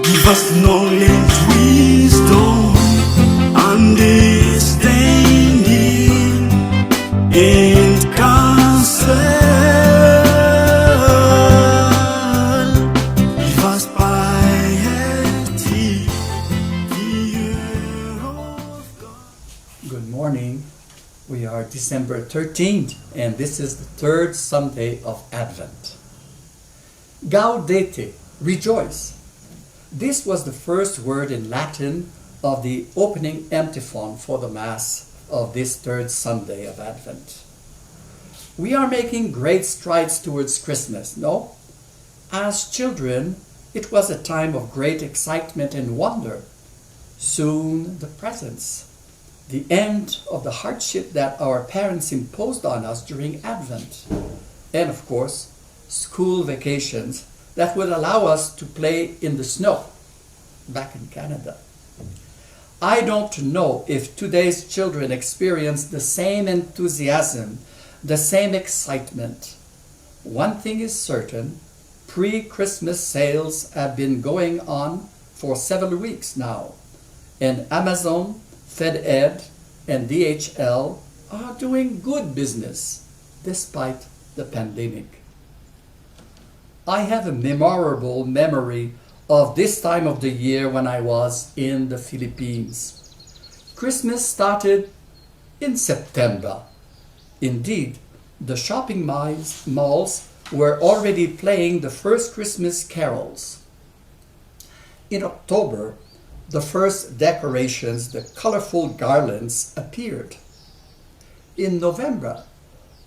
Give us knowledge, wisdom, understanding, and counsel. Give us piety, fear of God. Good morning. We are December 13th, and this is the third Sunday of Advent. Gaudete, rejoice. This was the first word in Latin of the opening antiphon for the Mass of this third Sunday of Advent. We are making great strides towards Christmas, no? As children, it was a time of great excitement and wonder. Soon the presents, the end of the hardship that our parents imposed on us during Advent, and of course, school vacations that would allow us to play in the snow back in Canada. I don't know if today's children experience the same enthusiasm, the same excitement. One thing is certain, pre-Christmas sales have been going on for several weeks now, and Amazon, FedEd, and DHL are doing good business despite the pandemic. I have a memorable memory of this time of the year when I was in the Philippines. Christmas started in September. Indeed, the shopping malls were already playing the first Christmas carols. In October, the first decorations, the colorful garlands, appeared. In November,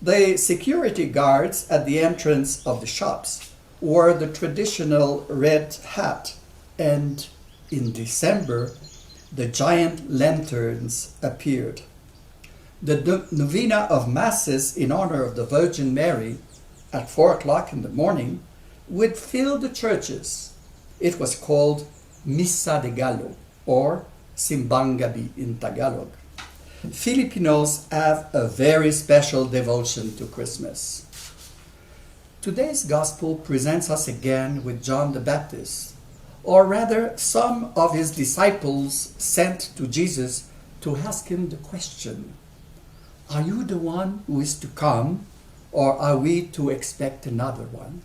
the security guards at the entrance of the shops wore the traditional red hat, and in December, the giant lanterns appeared. The novena of Masses in honor of the Virgin Mary at 4 o'clock in the morning would fill the churches. It was called Missa de Gallo, or Simbang Gabi in Tagalog. Filipinos have a very special devotion to Christmas. Today's Gospel presents us again with John the Baptist, or rather some of his disciples sent to Jesus to ask him the question, "Are you the one who is to come, or are we to expect another one?"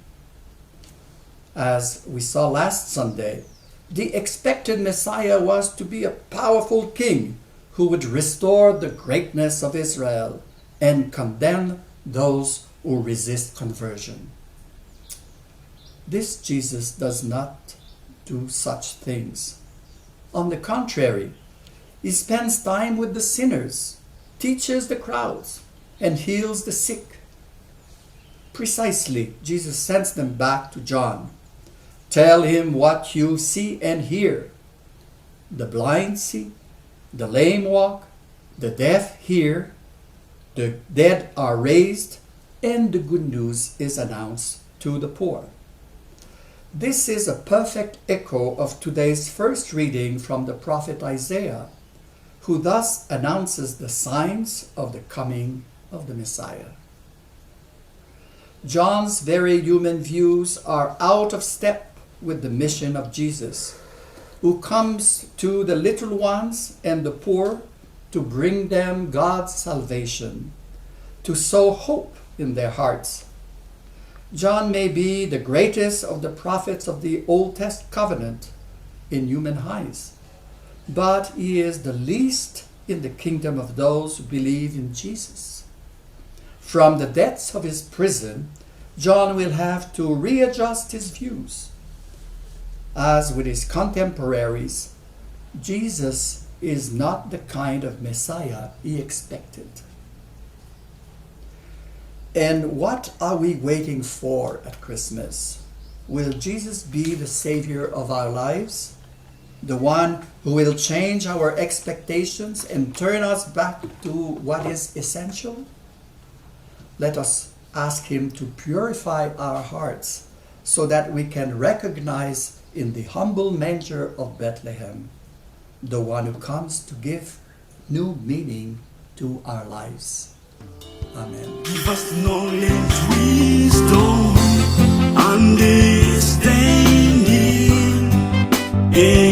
As we saw last Sunday, the expected Messiah was to be a powerful king who would restore the greatness of Israel and condemn those who resist conversion. This Jesus does not do such things. On the contrary, he spends time with the sinners, teaches the crowds, and heals the sick. Precisely, Jesus sends them back to John. Tell him what you see and hear. The blind see, the lame walk, the deaf hear, the dead are raised, and the good news is announced to the poor. This is a perfect echo of today's first reading from the prophet Isaiah, who thus announces the signs of the coming of the Messiah. John's very human views are out of step with the mission of Jesus, who comes to the little ones and the poor to bring them God's salvation, to sow hope in their hearts. John may be the greatest of the prophets of the Old Testament covenant in human eyes, but he is the least in the kingdom of those who believe in Jesus. From the depths of his prison, John will have to readjust his views. As with his contemporaries, Jesus is not the kind of Messiah he expected. And what are we waiting for at Christmas? Will Jesus be the Savior of our lives? The one who will change our expectations and turn us back to what is essential? Let us ask him to purify our hearts so that we can recognize in the humble manger of Bethlehem the one who comes to give new meaning to our lives. Amen. Give us knowledge, wisdom, understanding, in